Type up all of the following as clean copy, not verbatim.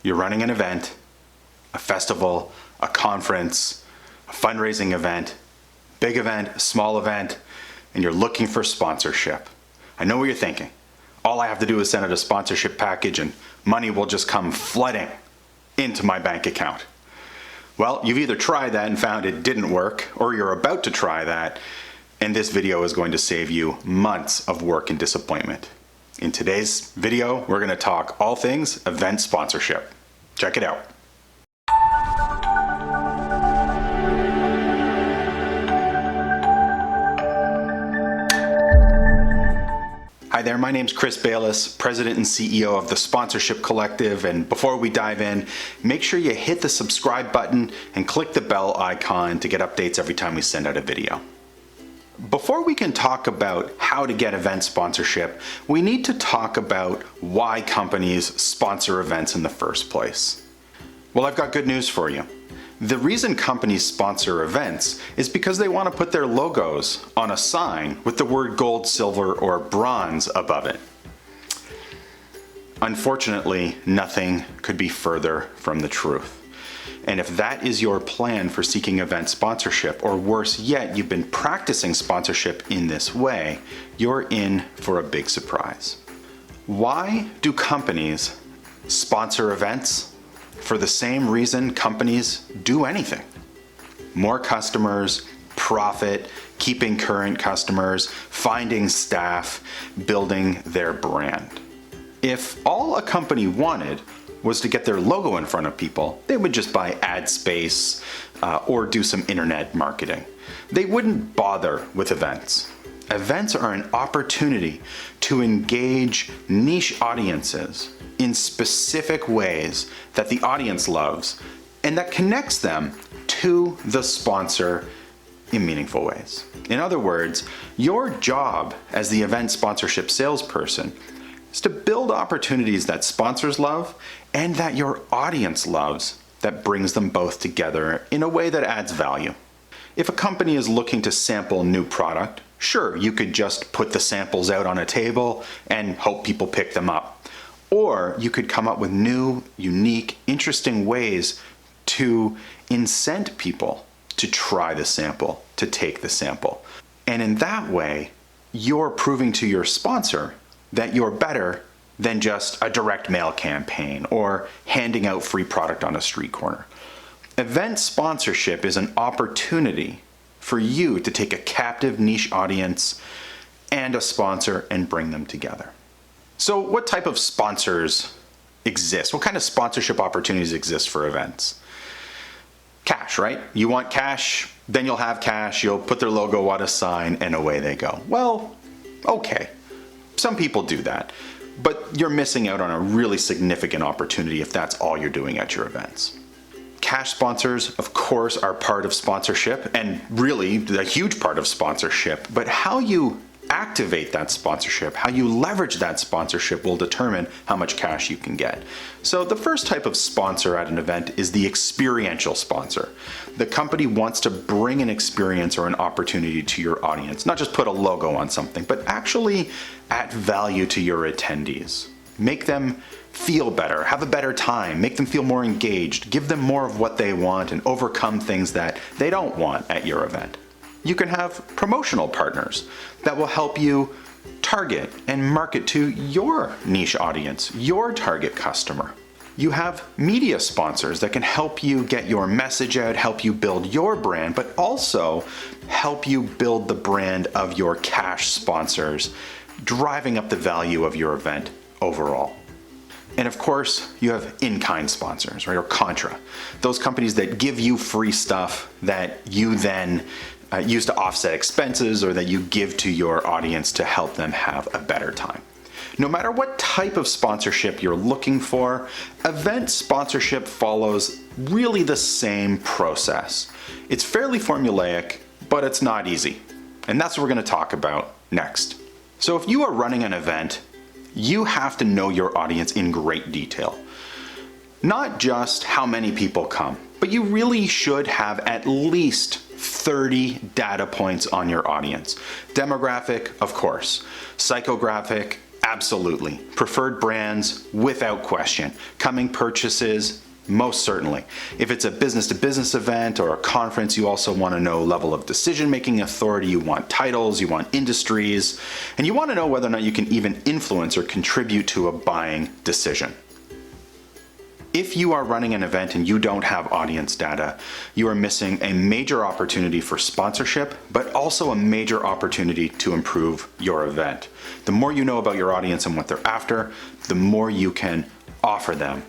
you're running an event, a festival, a conference, a fundraising event, big event, small event, and you're looking for sponsorship. I know what you're thinking. All I have to do is send out a sponsorship package and money will just come flooding into my bank account. Well, you've either tried that and found it didn't work, or you're about to try that, and this video is going to save you months of work and disappointment. In today's video, we're going to talk all things event sponsorship. Check it out. Hi there, my name's Chris Bayless, President and CEO of the Sponsorship Collective, and before we dive in, make sure you hit the subscribe button and click the bell icon to get updates every time we send out a video. Before we can talk about how to get event sponsorship, we need to talk about why companies sponsor events in the first place. Well, I've got good news for you. The reason companies sponsor events is because they want to put their logos on a sign with the word gold, silver, or bronze above it. Unfortunately, nothing could be further from the truth. And if that is your plan for seeking event sponsorship, or worse yet, you've been practicing sponsorship in this way, you're in for a big surprise. Why do companies sponsor events? For the same reason companies do anything. More customers, profit, keeping current customers, finding staff, building their brand. If all a company wanted was to get their logo in front of people, they would just buy ad space or do some internet marketing. They wouldn't bother with events. Events are an opportunity to engage niche audiences in specific ways that the audience loves and that connects them to the sponsor in meaningful ways. In other words, your job as the event sponsorship salesperson is to build opportunities that sponsors love and that your audience loves that brings them both together in a way that adds value. If a company is looking to sample new product, sure, you could just put the samples out on a table and hope people pick them up. Or you could come up with new, unique, interesting ways to incent people to try the sample, to take the sample. And in that way, you're proving to your sponsor that you're better than just a direct mail campaign or handing out free product on a street corner. Event sponsorship is an opportunity for you to take a captive niche audience and a sponsor and bring them together. So what type of sponsors exist? What kind of sponsorship opportunities exist for events? Cash, right? You want cash, then you'll have cash, you'll put their logo on a sign, and away they go. Well, okay. Some people do that, but you're missing out on a really significant opportunity if that's all you're doing at your events. Cash sponsors, of course, are part of sponsorship and really a huge part of sponsorship, but how you activate that sponsorship, how you leverage that sponsorship will determine how much cash you can get. So the first type of sponsor at an event is the experiential sponsor. The company wants to bring an experience or an opportunity to your audience, not just put a logo on something, but actually add value to your attendees. Make them feel better, have a better time, make them feel more engaged, give them more of what they want, and overcome things that they don't want at your event. You can have promotional partners that will help you target and market to your niche audience, your target customer. You have media sponsors that can help you get your message out, help you build your brand, but also help you build the brand of your cash sponsors, driving up the value of your event overall. And of course, you have in-kind sponsors, right, or contra. Those companies that give you free stuff that you then use to offset expenses or that you give to your audience to help them have a better time. No matter what type of sponsorship you're looking for, event sponsorship follows really the same process. It's fairly formulaic, but it's not easy. And that's what we're going to talk about next. So if you are running an event, you have to know your audience in great detail. Not just how many people come, but you really should have at least 30 data points on your audience. Demographic, of course. Psychographic, Absolutely. Preferred brands, without question. Coming purchases, most certainly. If it's a business-to-business event or a conference, you also want to know level of decision-making authority, you want titles, you want industries, and you want to know whether or not you can even influence or contribute to a buying decision. If you are running an event and you don't have audience data, you are missing a major opportunity for sponsorship, but also a major opportunity to improve your event. The more you know about your audience and what they're after, the more you can offer them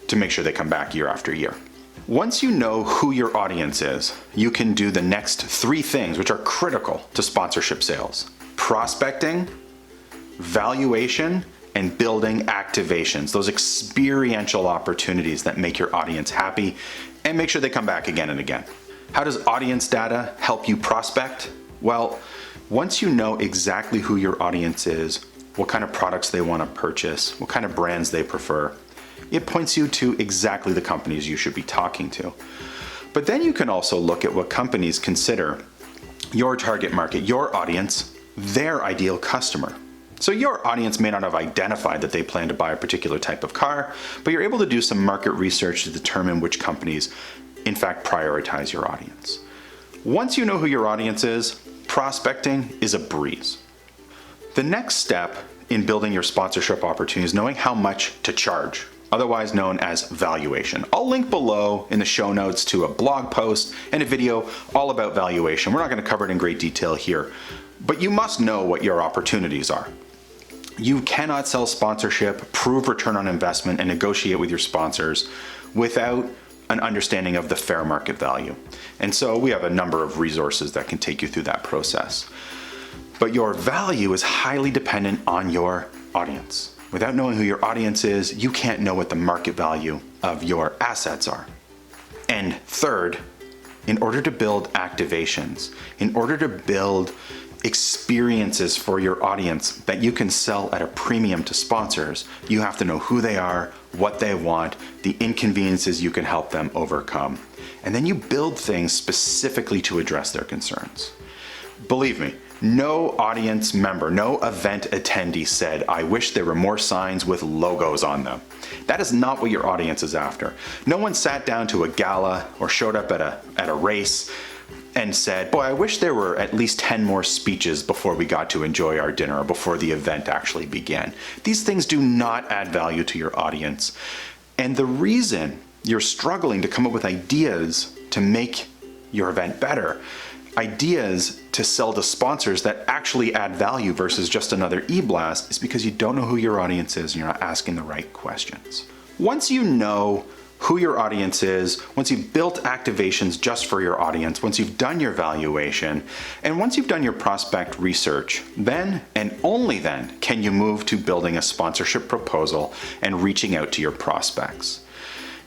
to make sure they come back year after year. Once you know who your audience is, you can do the next 3 things which are critical to sponsorship sales: prospecting, valuation, and building activations, those experiential opportunities that make your audience happy and make sure they come back again and again. How does audience data help you prospect? Well, once you know exactly who your audience is, what kind of products they want to purchase, what kind of brands they prefer, it points you to exactly the companies you should be talking to. But then you can also look at what companies consider your target market, your audience, their ideal customer. So your audience may not have identified that they plan to buy a particular type of car, but you're able to do some market research to determine which companies in fact prioritize your audience. Once you know who your audience is, prospecting is a breeze. The next step in building your sponsorship opportunity is knowing how much to charge, otherwise known as valuation. I'll link below in the show notes to a blog post and a video all about valuation. We're not going to cover it in great detail here, but you must know what your opportunities are. You cannot sell sponsorship, prove return on investment, and negotiate with your sponsors without an understanding of the fair market value. And so we have a number of resources that can take you through that process. But your value is highly dependent on your audience. Without knowing who your audience is, you can't know what the market value of your assets are. And third, in order to build activations, in order to build experiences for your audience that you can sell at a premium to sponsors, you have to know who they are, what they want, the inconveniences you can help them overcome. And then you build things specifically to address their concerns. Believe me, no audience member, no event attendee said, "I wish there were more signs with logos on them." That is not what your audience is after. No one sat down to a gala or showed up at a race and said, "Boy, I wish there were at least 10 more speeches before we got to enjoy our dinner or before the event actually began." These things do not add value to your audience. And the reason you're struggling to come up with ideas to make your event better, ideas to sell to sponsors that actually add value versus just another e-blast, is because you don't know who your audience is and you're not asking the right questions. Once you know who your audience is, once you've built activations just for your audience, once you've done your valuation, and once you've done your prospect research, then and only then can you move to building a sponsorship proposal and reaching out to your prospects.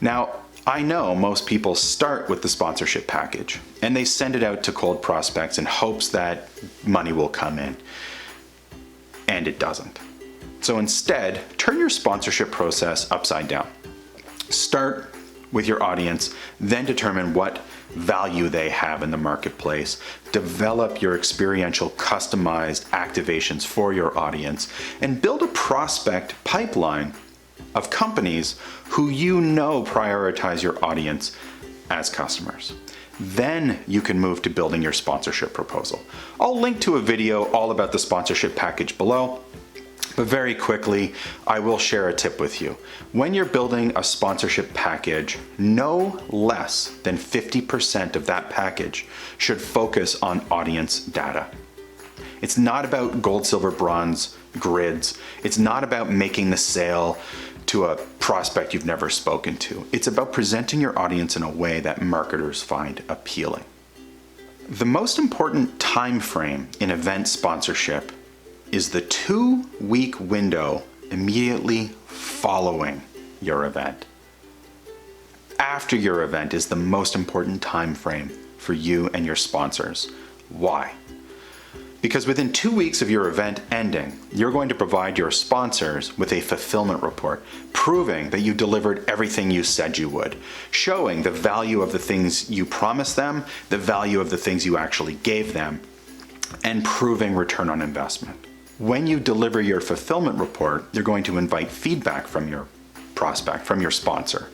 Now, I know most people start with the sponsorship package and they send it out to cold prospects in hopes that money will come in, and it doesn't. So instead, turn your sponsorship process upside down. Start with your audience, then determine what value they have in the marketplace. Develop your experiential, customized activations for your audience, and build a prospect pipeline of companies who you know prioritize your audience as customers. Then you can move to building your sponsorship proposal. I'll link to a video all about the sponsorship package below. But very quickly, I will share a tip with you. When you're building a sponsorship package, no less than 50% of that package should focus on audience data. It's not about gold, silver, bronze grids. It's not about making the sale to a prospect you've never spoken to. It's about presenting your audience in a way that marketers find appealing. The most important time frame in event sponsorship is the 2-week window immediately following your event. After your event is the most important time frame for you and your sponsors. Why? Because within 2 weeks of your event ending, you're going to provide your sponsors with a fulfillment report, proving that you delivered everything you said you would, showing the value of the things you promised them, the value of the things you actually gave them, and proving return on investment. When you deliver your fulfillment report, you're going to invite feedback from your prospect, from your sponsor.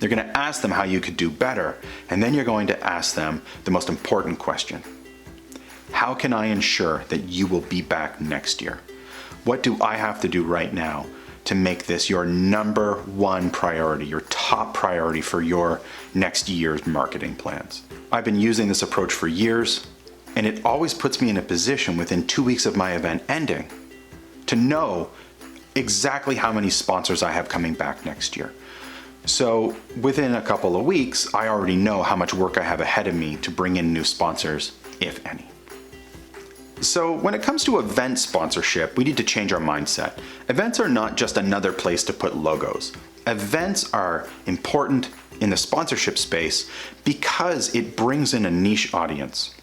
You're going to ask them how you could do better, and then you're going to ask them the most important question. How can I ensure that you will be back next year? What do I have to do right now to make this your number one priority, your top priority for your next year's marketing plans? I've been using this approach for years, and it always puts me in a position within 2 weeks of my event ending to know exactly how many sponsors I have coming back next year. So within a couple of weeks, I already know how much work I have ahead of me to bring in new sponsors, if any. So when it comes to event sponsorship, we need to change our mindset. Events are not just another place to put logos. Events are important in the sponsorship space because it brings in a niche audience.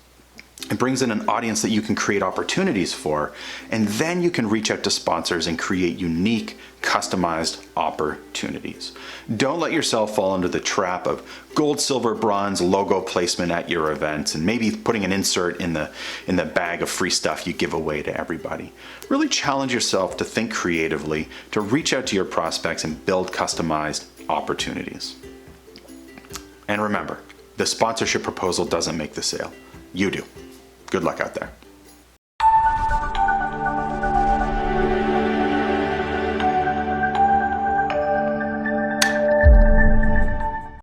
It brings in an audience that you can create opportunities for, and then you can reach out to sponsors and create unique, customized opportunities. Don't let yourself fall into the trap of gold, silver, bronze logo placement at your events and maybe putting an insert in the bag of free stuff you give away to everybody. Really challenge yourself to think creatively, to reach out to your prospects and build customized opportunities. And remember, the sponsorship proposal doesn't make the sale. You do. Good luck out there.